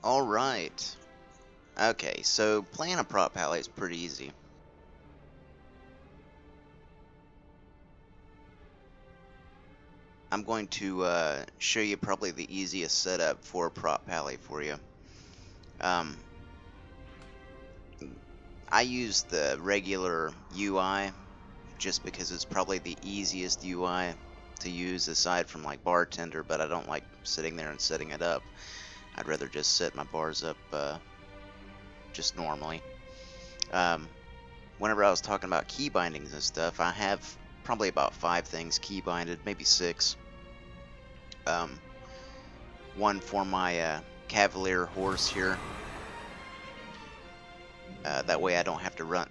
Alright. Okay, so playing a prop pally is pretty easy. I'm going to show you probably the easiest setup for a prop pally for you. I use the regular UI just because it's probably the easiest UI to use aside from like bartender, but I don't like sitting there and setting it up. I'd rather just set my bars up just normally. Whenever I was talking about key bindings and stuff, I have probably about 5 things key binded, maybe 6. One for my Cavalier horse here. That way I don't have to run,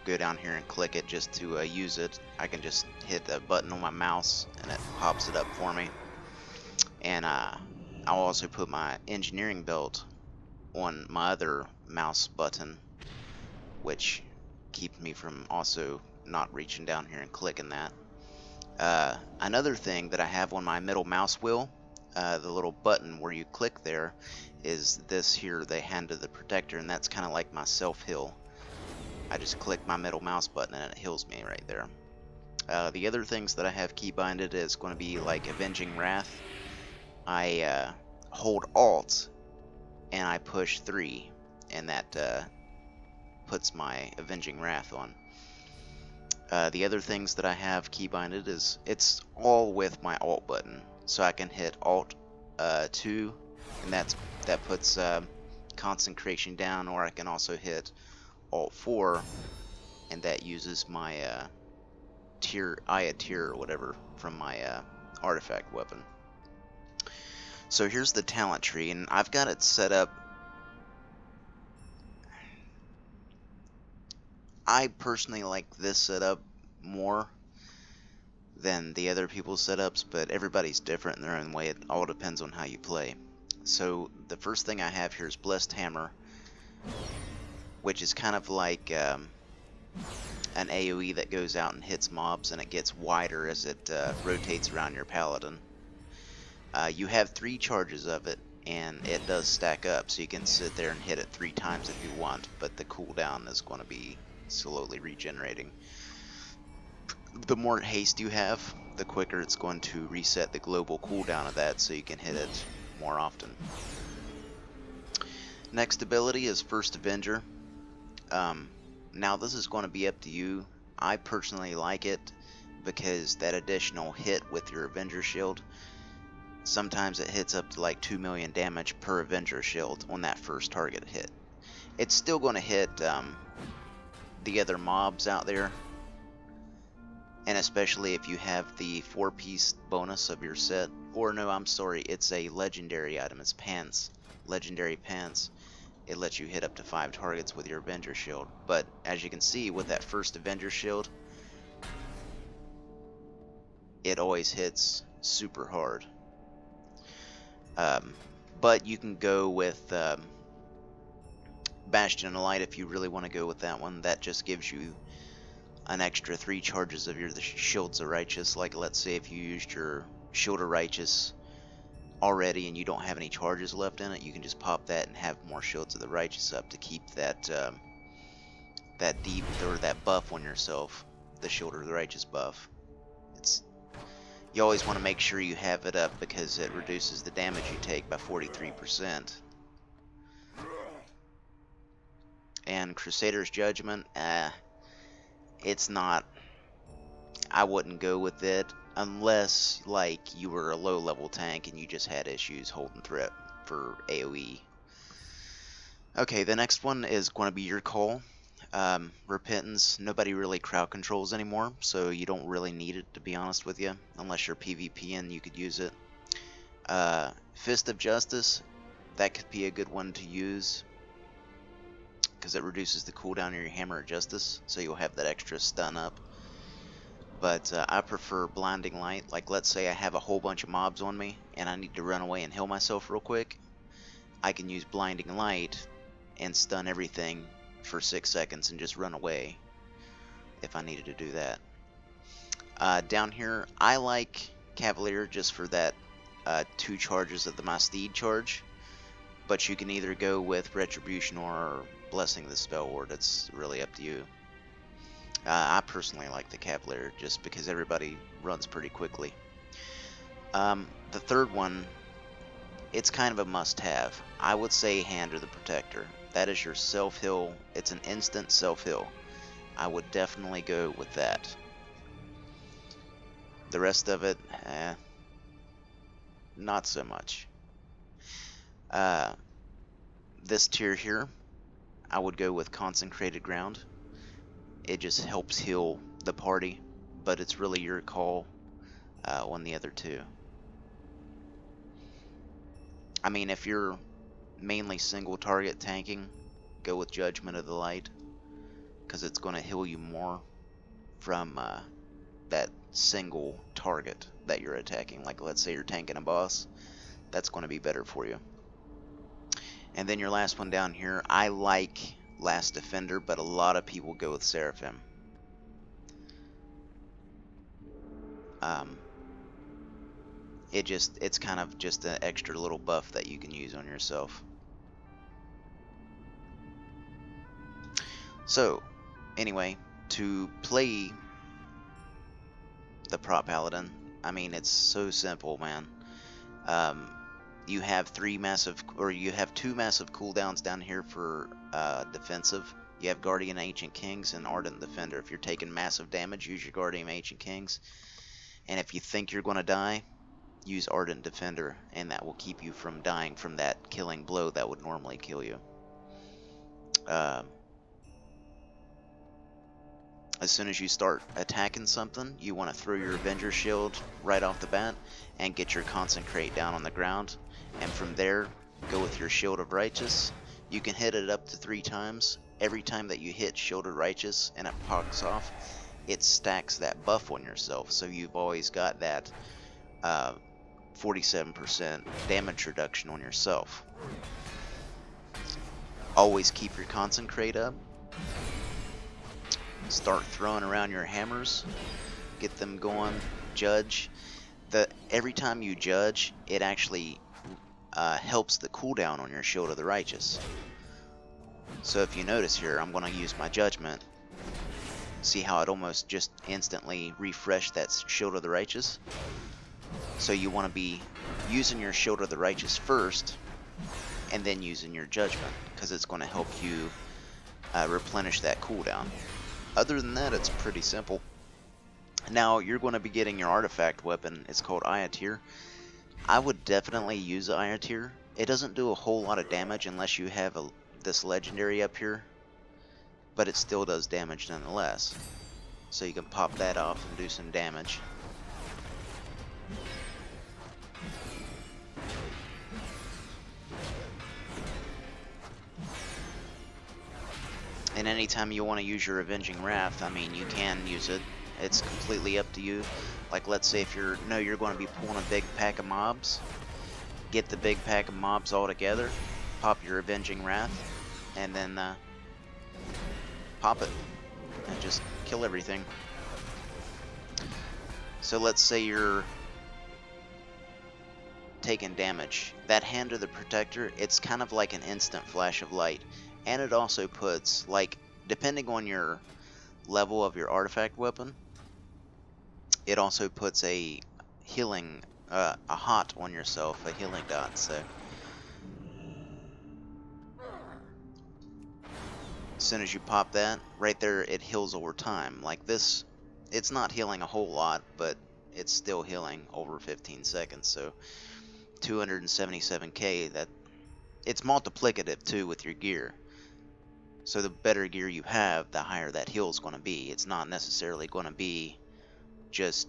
go down here and click it just to use it. I can just hit a button on my mouse and it pops it up for me. And I'll also put my engineering belt on my other mouse button, which keeps me from also not reaching down here and clicking that. Another thing that I have on my middle mouse wheel, the little button where you click there, is this here, the hand of the protector, and that's kind of like my self-heal. I just click my middle mouse button and it heals me right there. The other things that I have key binded is going to be like Avenging Wrath. I hold Alt and I push 3, and that puts my Avenging Wrath on. The other things that I have key binded is it's all with my Alt button, so I can hit Alt 2, and that puts concentration down, or I can also hit Alt 4, and that uses my tier or whatever from my artifact weapon. So here's the talent tree, and I've got it set up. I personally like this setup more than the other people's setups, but everybody's different in their own way. It all depends on how you play. So the first thing I have here is Blessed Hammer, which is kind of like an AoE that goes out and hits mobs, and it gets wider as it rotates around your Paladin. You have 3 charges of it, and it does stack up, so you can sit there and hit it 3 times if you want, but the cooldown is going to be slowly regenerating. The more haste you have, the quicker it's going to reset the global cooldown of that, so you can hit it more often. Next ability is First Avenger. Now this is going to be up to you. I personally like it because that additional hit with your Avenger shield, sometimes it hits up to like 2 million damage per Avenger shield on that first target hit. It's still going to hit the other mobs out there, and especially if you have the 4-piece bonus of your set, or no, I'm sorry, it's a legendary item, it's pants, legendary pants. It lets you hit up to 5 targets with your Avenger shield, but as you can see with that first Avenger shield, it always hits super hard. But you can go with Bastion of Light if you really want to go with that one. That just gives you an extra 3 charges of your Shields of Righteous. Like, let's say if you used your Shield of Righteous already and you don't have any charges left in it, you can just pop that and have more Shields of the Righteous up to keep that that deep, or that buff on yourself, the Shield of the Righteous buff. You always want to make sure you have it up because it reduces the damage you take by 43%. And Crusader's Judgment, it's not, I wouldn't go with it unless like you were a low level tank and you just had issues holding threat for AoE. Okay, the next one is going to be your call. Repentance, nobody really crowd controls anymore, so you don't really need it, to be honest with you, unless you're PvP and you could use it. Fist of Justice, that could be a good one to use because it reduces the cooldown of your Hammer of Justice, so you'll have that extra stun up. But I prefer Blinding Light. Like, let's say I have a whole bunch of mobs on me and I need to run away and heal myself real quick. I can use Blinding Light and stun everything for 6 seconds and just run away if I needed to do that. Down here, I like Cavalier just for that 2 charges of the my Steed charge. but you can either go with Retribution or Blessing the Spell Ward. It's really up to you. I personally like the Cavalier just because everybody runs pretty quickly. The third one, it's kind of a must-have. I would say Hand or the Protector. That is your self-heal. It's an instant self-heal. I would definitely go with that. The rest of it, not so much. This tier here, I would go with Consecrated Ground. It just helps heal the party, but it's really your call on the other two. I mean, if you're mainly single target tanking, go with Judgment of the Light, because it's going to heal you more from that single target that you're attacking. Like, let's say you're tanking a boss, that's going to be better for you. And then your last one down here, I like Last Defender, but a lot of people go with Seraphim. It's kind of just an extra little buff that you can use on yourself. So, anyway, to play the Prop Paladin, I mean, it's so simple, man. You have two massive cooldowns down here for defensive. You have Guardian Ancient Kings and Ardent Defender. If you're taking massive damage, use your Guardian Ancient Kings. And if you think you're going to die, use Ardent Defender, and that will keep you from dying from that killing blow that would normally kill you. As soon as you start attacking something, you want to throw your Avenger Shield right off the bat and get your Consecrate down on the ground. And from there, go with your Shield of Righteous. You can hit it up to 3 times. Every time that you hit Shield of Righteous and it pops off, it stacks that buff on yourself. So you've always got that 47% damage reduction on yourself. Always keep your Consecrate up. Start throwing around your hammers. Get them going. Judge. Every time you judge, it actually helps the cooldown on your Shield of the Righteous. So if you notice here, I'm going to use my Judgment. See how it almost just instantly refreshed that Shield of the Righteous? So you want to be using your Shield of the Righteous first, and then using your Judgment, because it's going to help you replenish that cooldown. Other than that, it's pretty simple. Now, you're going to be getting your artifact weapon. It's called Ayatir. I would definitely use Ayatir. It doesn't do a whole lot of damage unless you have this legendary up here, but it still does damage nonetheless. So you can pop that off and do some damage. And anytime you want to use your Avenging Wrath, I mean, you can use it. It's completely up to you. Like, let's say if you're going to be pulling a big pack of mobs, get the big pack of mobs all together, pop your Avenging Wrath, and then pop it, and just kill everything. So let's say you're taking damage. That Hand of the Protector, it's kind of like an instant flash of light. And it also puts, like, depending on your level of your artifact weapon, it also puts a healing, a hot on yourself, a healing dot. So as soon as you pop that, right there, it heals over time. Like this, it's not healing a whole lot, but it's still healing over 15 seconds. So 277k, that it's multiplicative too with your gear. So the better gear you have, the higher that heal is going to be. It's not necessarily going to be just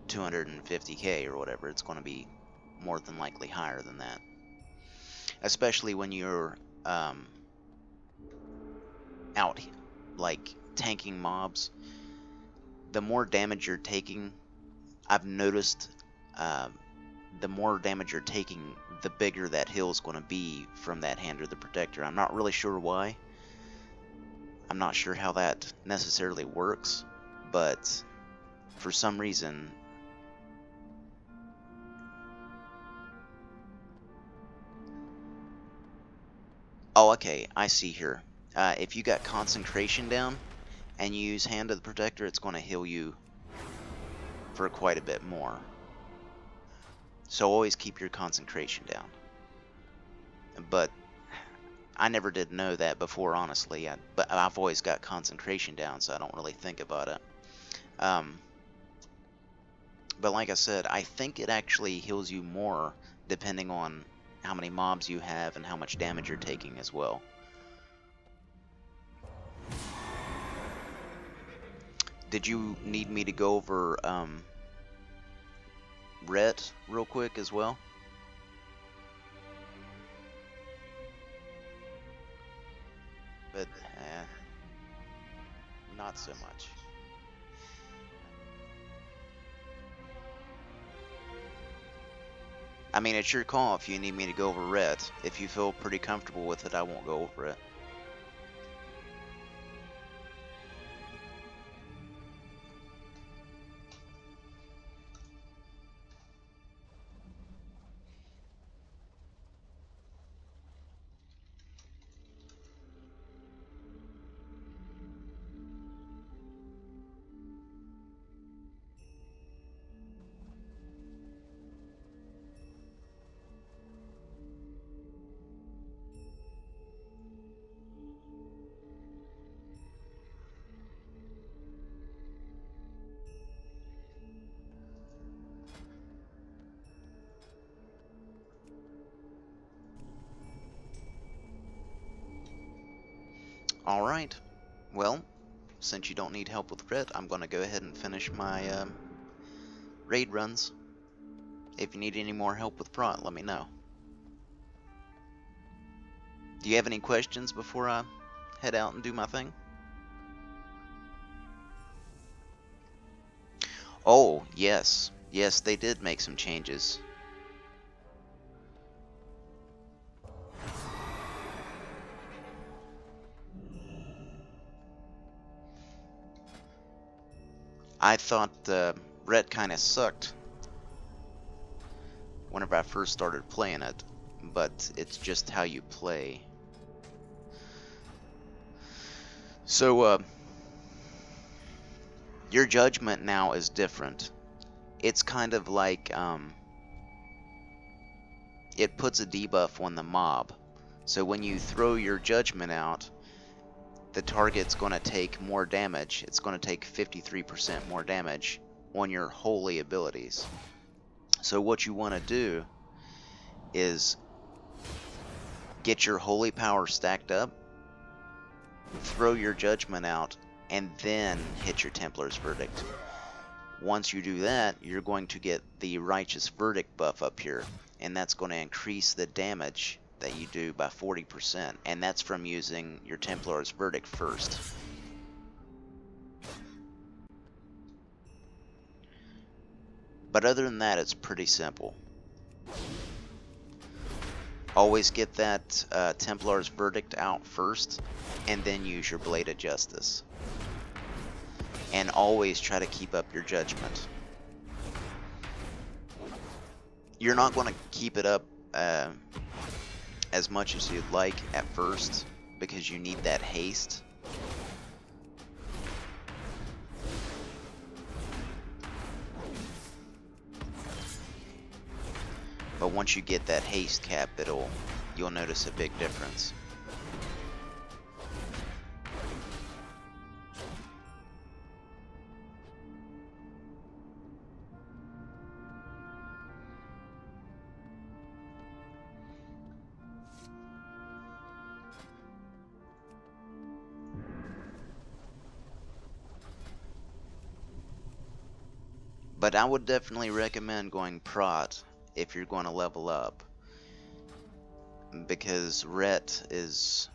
250k or whatever. It's going to be more than likely higher than that. Especially when you're out, like, tanking mobs. The more damage you're taking, I've noticed, the more damage you're taking, the bigger that heal is going to be from that Hand of the Protector. I'm not really sure why. I'm not sure how that necessarily works, but for some reason Oh, okay, I see here. If you got concentration down and you use Hand of the Protector, it's going to heal you for quite a bit more. So always keep your concentration down. But I never did know that before, honestly. But I've always got concentration down, so I don't really think about it. But like I said, I think it actually heals you more depending on how many mobs you have and how much damage you're taking as well. Did you need me to go over Ret real quick as well? But not so much. I mean, it's your call if you need me to go over Ret. If you feel pretty comfortable with it, I won't go over it. Alright, well, since you don't need help with Ret, I'm going to go ahead and finish my raid runs. If you need any more help with Prot, let me know. Do you have any questions before I head out and do my thing? Oh, yes. Yes, they did make some changes. I thought Ret kind of sucked whenever I first started playing it, but it's just how you play. So, your judgment now is different. It's kind of like, it puts a debuff on the mob. So when you throw your judgment out, the target's going to take more damage. It's going to take 53% more damage on your holy abilities. So what you want to do is get your holy power stacked up, throw your judgment out, and then hit your Templar's Verdict. Once you do that, you're going to get the Righteous Verdict buff up here, and that's going to increase the damage that you do by 40%, and that's from using your Templar's Verdict first. But other than that, it's pretty simple. Always get that Templar's Verdict out first, and then use your Blade of Justice. And always try to keep up your judgment. You're not going to keep it up as much as you'd like at first, because you need that haste. But once you get that haste cap, you'll notice a big difference. But I would definitely recommend going Prot if you're going to level up, because Ret it's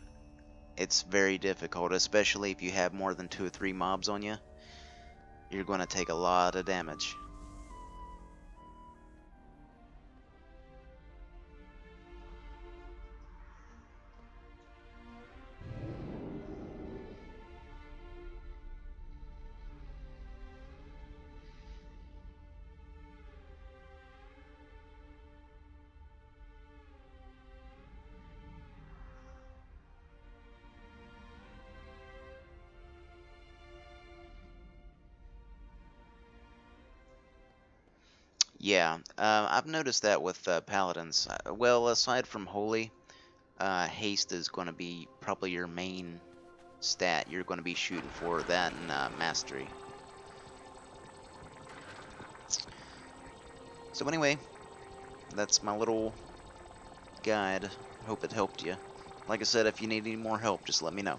very difficult, especially if you have more than 2 or 3 mobs on you. You're going to take a lot of damage. Yeah, I've noticed that with paladins. Well, aside from holy, haste is going to be probably your main stat. You're going to be shooting for that and mastery. So anyway, that's my little guide. Hope it helped you. Like I said, if you need any more help, just let me know.